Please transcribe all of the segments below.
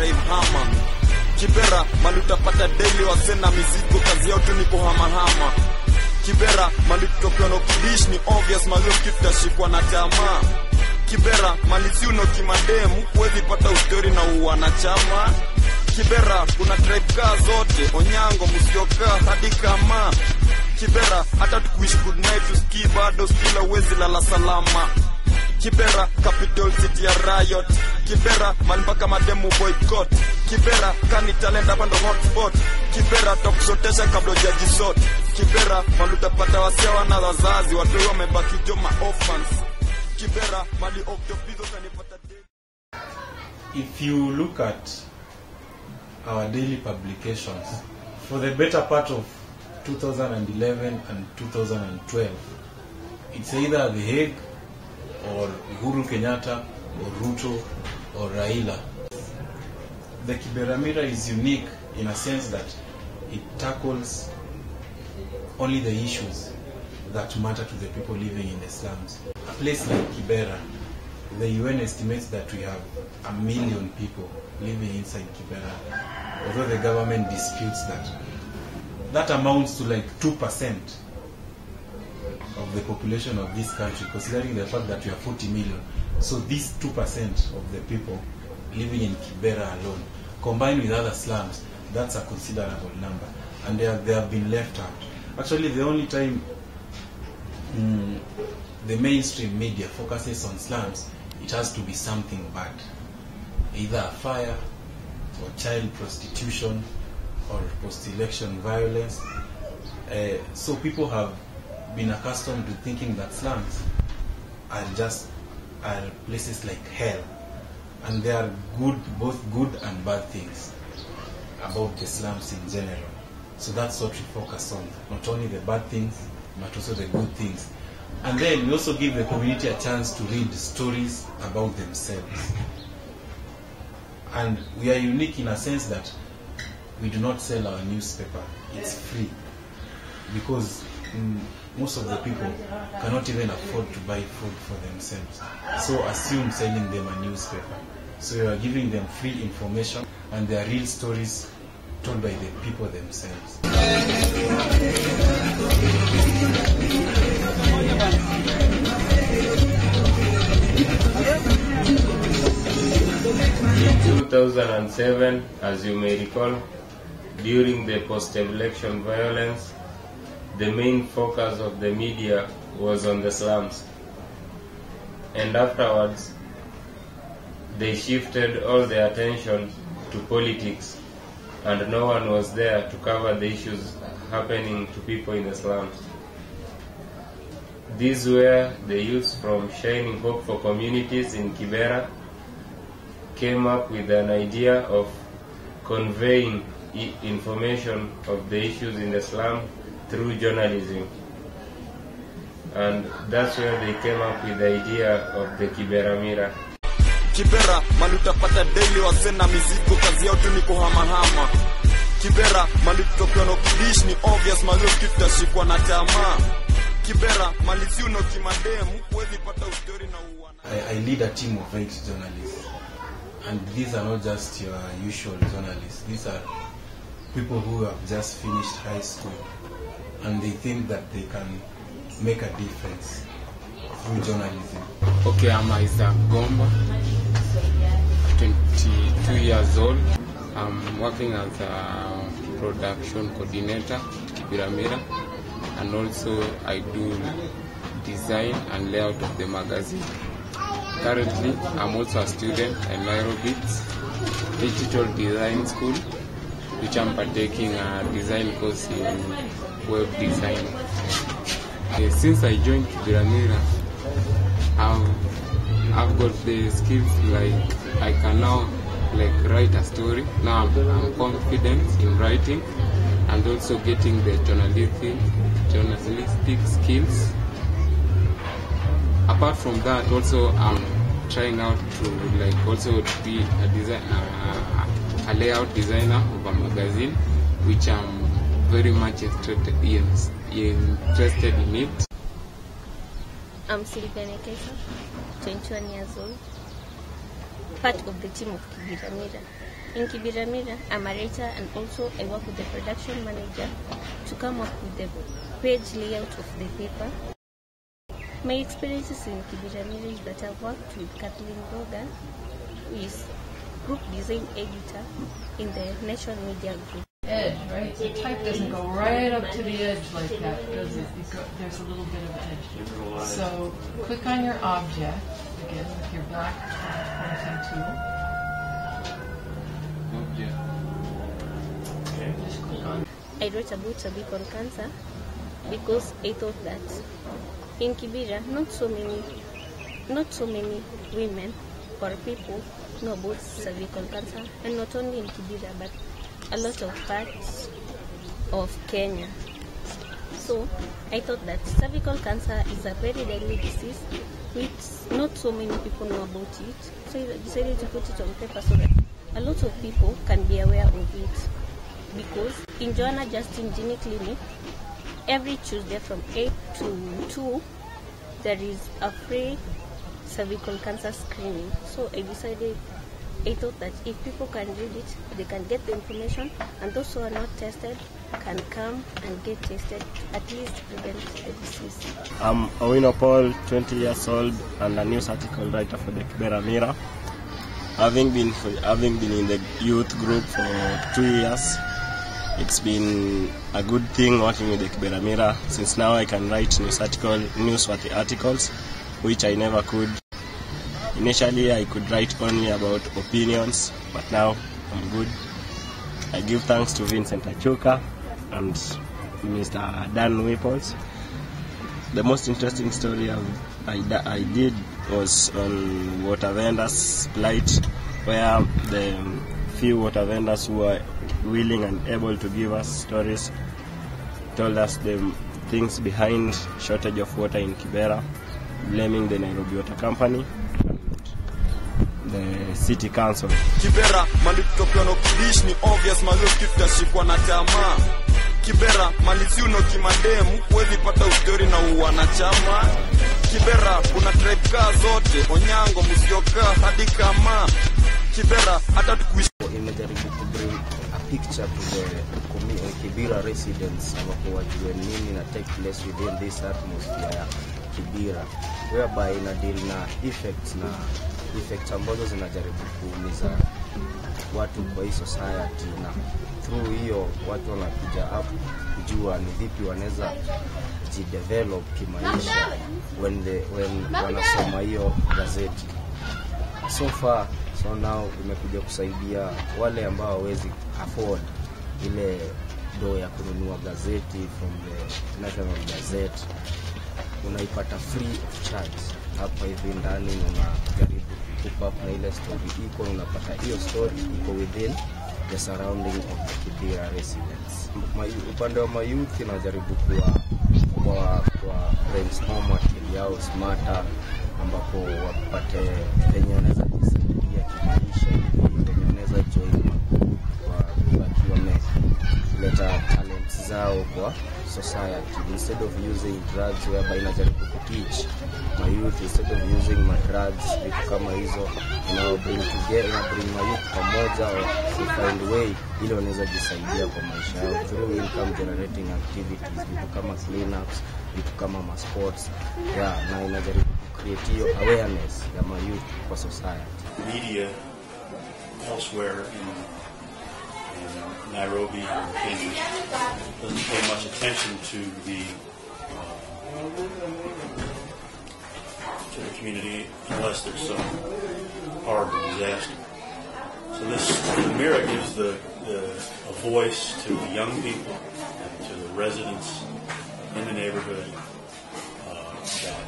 drive hama. Kibera mali utapata daily wasena mizigo kazi yao tu ni kuhama. Kibera mali tutokiwa no kidish ni obvious mazio kitashikwa na tamaa. Kibera mali si uno kimademu huwezi pata ustori na uwanachama. Kibera kuna tribe kaa zote Onyango Musyoka hadi Kama. Kibera hata tukuishi good night tusikii bado stila uwezi lala salama. Kibera capital city ya riot. Kibera mali mpaka mademu boycott. Kibera kani talent hapa ndo hotspot. Kibera tokusotesha kabla hujajisort. Kibera mali utapata wasewa na wazazi watu wamebaki joma orphans. Kibera mali octopizo kanipata day. If you look at our daily publications for the better part of 2011 and 2012, it's either The Hague or Uhuru Kenyatta or Ruto or Raila. The Kibera Mirror is unique in a sense that it tackles only the issues that matter to the people living in the slums. A place like Kibera, the UN estimates that we have 1 million people living inside Kibera, although the government disputes that. That amounts to like 2% of the population of this country, considering the fact that we have 40 million. So these 2% of the people living in Kibera alone, combined with other slums, that's a considerable number. And they have been left out. Actually, the only time the mainstream media focuses on slums, it has to be something bad. Either a fire, or child prostitution, or post-election violence. So people have been accustomed to thinking that slums are places like hell. And there are both good and bad things about the slums in general. So that's what we focus on. Not only the bad things, but also the good things. And then we also give the community a chance to read stories about themselves. And we are unique in a sense that we do not sell our newspaper. It's free. Because most of the people cannot even afford to buy food for themselves. So assume selling them a newspaper. So you are giving them free information, and they are real stories told by the people themselves. In 2007, as you may recall, during the post-election violence, the main focus of the media was on the slums. And afterwards, they shifted all their attention to politics, and no one was there to cover the issues happening to people in the slums. These were the youths from Shining Hope for Communities in Kibera came up with an idea of conveying information of the issues in the slum through journalism. And that's where they came up with the idea of the Kibera Mirror. Kibera mali utapata daily wasena mizigo kazi yao tu ni kuhama. Kibera mali tutokiwa no kidish ni obvious mazio kitashikwa na tamaa. Kibera mali si uno kimademu huwezi pata ustori na uwana. I lead a team of 8 journalists. And these are not just your usual journalists. These are people who have just finished high school and they think that they can make a difference through journalism. Okay, I'm Isaac Gomba, 22 years old. I'm working as a production coordinator at Kibera Mirror, and also I do design and layout of the magazine. Currently, I'm also a student at Nairobi Digital Design School, which I'm partaking a design course in web design. Since I joined Kibera Mirror, I've got the skills like I can now write a story. Now I'm confident in writing and also getting the journalistic skills. Apart from that, also I'm trying out to also be a layout designer of a magazine, which I'm very much interested in it. I'm Sylvia, 21 years old, part of the team of Kibera Mirror. In Kibera Mirror, I'm a writer and also I work with the production manager to come up with the page layout of the paper. My experiences in Kibera Mirror is that I've worked with Kathleen Boga, who is group design editor in the National Media Group. Edge, right? So type doesn't go right up to the edge like that, does it? There's a little bit of edge. So click on your object, again with your black pointing tool. Okay. Just click on. I wrote about cervical cancer because I thought that in Kibera, not so many women or people know about cervical cancer, and not only in Kibera but a lot of parts of Kenya. So I thought that cervical cancer is a very deadly disease which not so many people know about it. So I decided to put it on paper so that a lot of people can be aware of it. Because in Joanna Justin Genie Clinic, every Tuesday from 8 to 2, there is a free cervical cancer screening. So I thought that if people can read it, they can get the information, and those who are not tested can come and get tested to at least prevent the disease. I'm Owino Paul, 20 years old, and a news article writer for the Kibera Mirror. Having been in the youth group for 2 years, it's been a good thing working with the Kibera Mirror, since now I can write newsworthy articles, which I never could. Initially, I could write only about opinions, but now I'm good. I give thanks to Vincent Achuka and Mr. Dan Whipples. The most interesting story I did was on water vendors' plight, where the few water vendors who were willing and able to give us stories told us the things behind shortage of water in Kibera, blaming the Nairobi Water Company, the city council. Kibera mali kutokea no kidish ni obvious mazio kitashikwa na tamaa. Kibera mali si uno kimademu huwezi pata ustori na uwanachama. Kibera kuna tribe kaa zote, Onyango, Musyoka hadi Kama. Kibera hata tukuishi. Imejaribu to bring a picture to the Kibera residents ambapo wajue nini na take place within this atmosphere ya Kibera, whereby ina deal na effects ambazo zinajaribu kuumiza watu kwa hii society, na through hiyo watu wanakuja up kujua ni vipi wanaweza jidevelop kimaisha when wanasoma hiyo gazeti. So now imekuja kusaidia wale ambao hawezi afford ile do ya kununua gazeti from the National Gazette, unaipata free of charge hapa hivi ndani, unajaribu kukupa na ile story iko, unapata hiyo story iko within the surrounding of the Kibera residents. Upande wa youth inajaribu kwa brainstorm akili yao smarter, ambapo wapate venye wanaweza jisaidia kimaisha, venye wanaweza join wakiwa wameleta talents zao kwa society, instead of using drugs, whereby inajaribu kuteach my youth instead of using my drugs, vitu kama hizo, bring my youth pamoja to find way ili wanaweza jisaidia kwa maisha yao through income generating activities, vitu kama cleanups, vitu kama sports, na inajaribu create awareness ya my youth for society. Media elsewhere in Nairobi and Kenya doesn't pay much attention to the community unless there's some horrible disaster. So the Mirror gives a voice to the young people and to the residents in the neighborhood that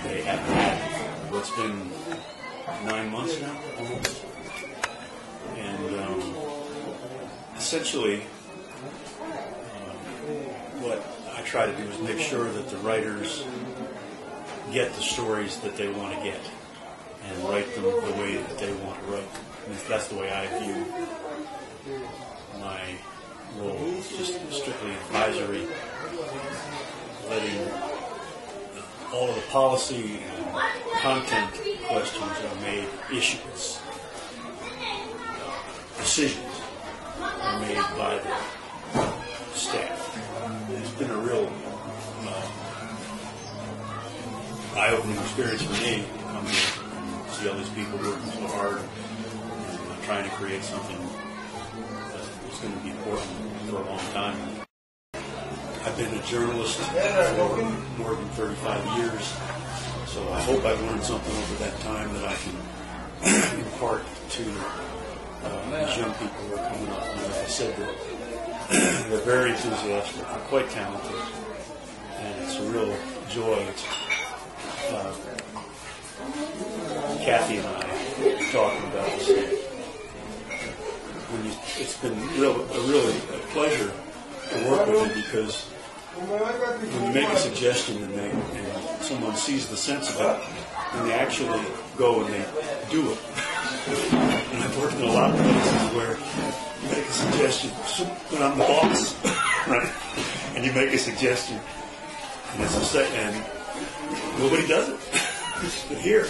they haven't had what's been 9 months now, almost. And essentially, what I try to do is make sure that the writers get the stories that they want to get and write them the way that they want to write. And that's the way I view my role. It's just strictly advisory, letting all of the policy and content questions are made issues. The decisions are made by the staff. It's been a real eye-opening experience for me to come here and see all these people working so hard and trying to create something that's going to be important for a long time. I've been a journalist for more than 35 years, so I hope I've learned something over that time that I can impart to these young people who are coming up. And as I said, they're very enthusiastic, they're quite talented, and it's a real joy. Kathy and I talking about this. It's been really a pleasure to work with them, because when you make a suggestion and someone sees the sense of it, and they actually go and they do it. And I've worked in a lot of places where you make a suggestion, when I'm the boss, right? And you make a suggestion, and nobody does it. But here,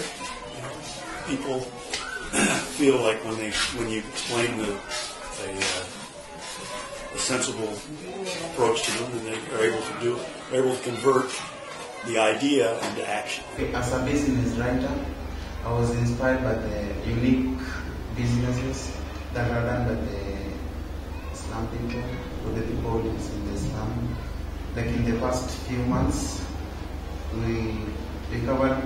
people feel like when you explain a sensible approach to them, and they are able to convert the idea into action. As a business writer, I was inspired by the unique businesses that are done by the slum people, or the people who live in the slum. Like in the past few months, we covered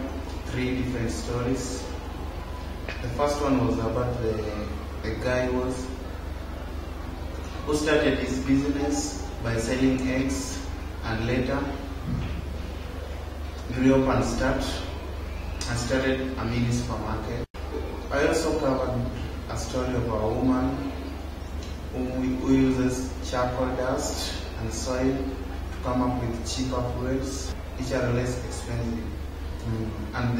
3 different stories. The first one was about the guy who started his business by selling eggs, and later grew up and started a mini supermarket. I also covered a story of a woman who uses charcoal dust and soil to come up with cheaper foods which are less expensive, and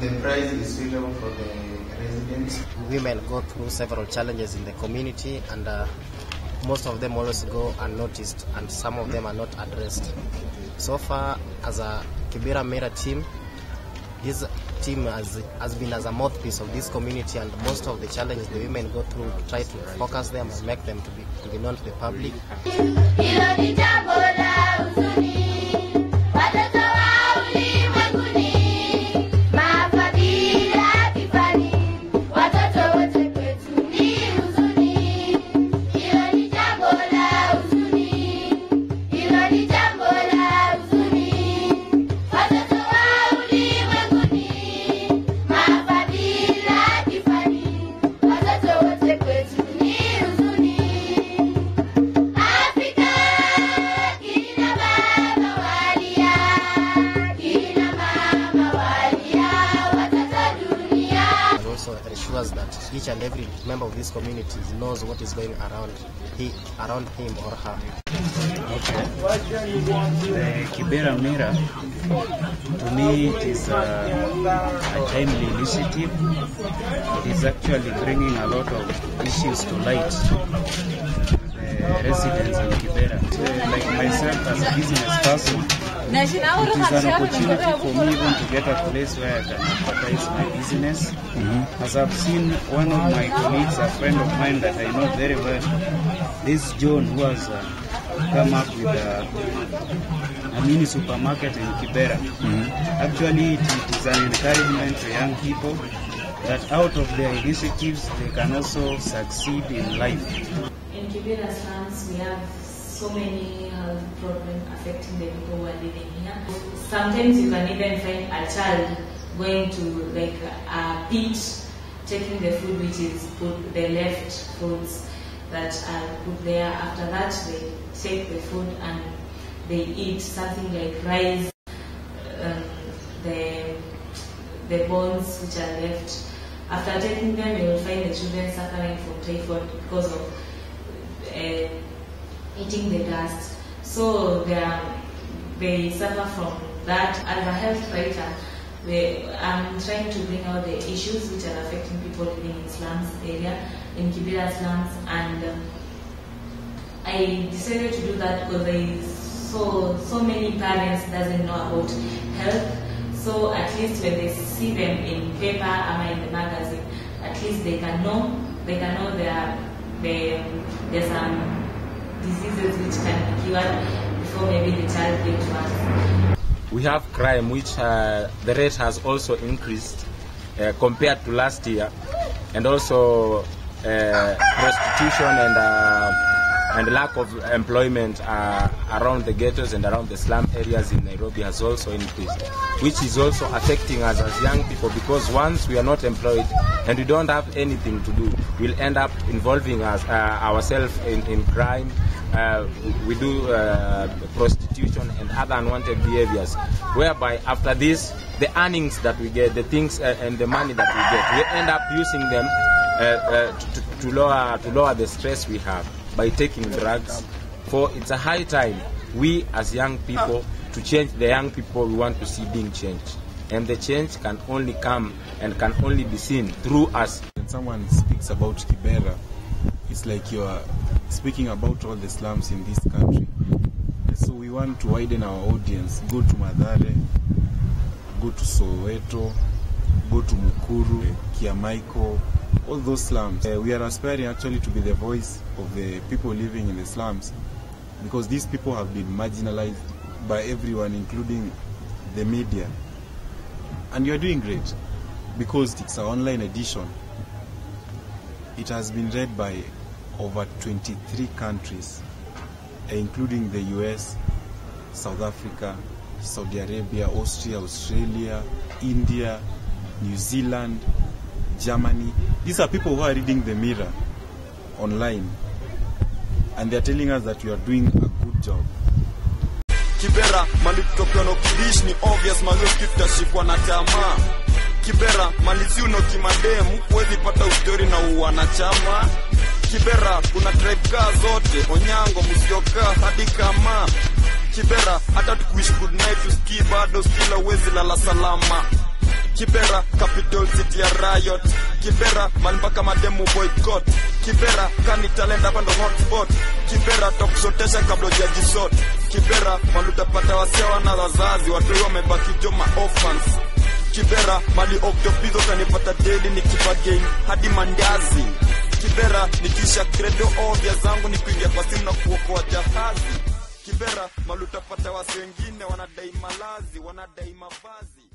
the price is suitable for the residents. Women go through several challenges in the community, and most of them always go unnoticed, and some of them are not addressed. So far, as a Kibera Mirror team, this team has been as a mouthpiece of this community, and most of the challenges the women go through, try to focus them and make them to be known to the public. That each and every member of this community knows what is going around him or her. Okay. The Kibera Mirror, to me, it is a timely initiative. It is actually bringing a lot of issues to light. The residents in Kibera. Like myself as a business person, it is an opportunity for me even to get a place where I can advertise my business. As I've seen one of my colleagues, a friend of mine that I know very well, this John, who has come up with a mini supermarket in Kibera. Actually, it is an encouragement to young people that out of their initiatives, they can also succeed in life. In Kibera slums, we have so many health problems affecting the people who are living here. Sometimes you can even find a child going to like a pit, taking the food which is put, the left foods that are put there. After that, they take the food and they eat something like rice, the bones which are left. After taking them, you will find the children suffering from typhoid because of eating the dust. So they suffer from that. As a health writer, I'm trying to bring out the issues which are affecting people living in slums area, in Kibera slums, and I decided to do that because there is so many parents doesn't know about health. So at least when they see them in paper or in the magazine, at least they can know Like I know there's some diseases which can be cured before maybe the child gets one. We have crime, which the rate has also increased compared to last year, and also prostitution and lack of employment around the ghettos and around the slum areas in Nairobi has also increased, which is also affecting us as young people, because once we are not employed and we don't have anything to do, we'll end up involving ourselves in crime. We do prostitution and other unwanted behaviors, whereby after this, the earnings that we get, the things and the money that we get, we end up using them to lower the stress we have by taking drugs. For it's a high time we as young people to change the young people we want to see being changed, and the change can only come and can only be seen through us. When someone speaks about Kibera, it's like you are speaking about all the slums in this country. So we want to widen our audience. Go to Madare, go to Soweto, go to Mukuru, Kiamaiko, all those slums. We are aspiring actually to be the voice of the people living in the slums, because these people have been marginalized by everyone, including the media. And you are doing great, because it's an online edition. It has been read by over 23 countries, including the US, South Africa, Saudi Arabia, Austria, Australia, India, New Zealand, Germany. These are people who are reading the Mirror online, and they are telling us that we are doing a good job. Kibera malitokea no kidish ni obvious mazoki tutashikwa na tamaa. Kibera malizi uno kimademu huwezi pata ustori na uwanachama. Kibera kuna tribe kaa zote, Onyango, Musyoka hadi Kama. Kibera hata tukuishi good night usikii bado still uwezi lala salama. Kibera capital city ya riot. Kibera malimpaka mademu boycott. Kibera kani talent hapa ndo hotspot. Kibera tokusotesha kabla hujajisort. Kibera malutapata wasewa na wazazi, watu wamebaki joma orphans. Kibera mali octopizo kanipata daily nikipa game hadi mandazi. Kibera nikisha credo ovya zangu ni kuingia kwa simu na kuokoa jahazi. Kibera malutapata wase wengine wanadai malazi, wanadai mavazi.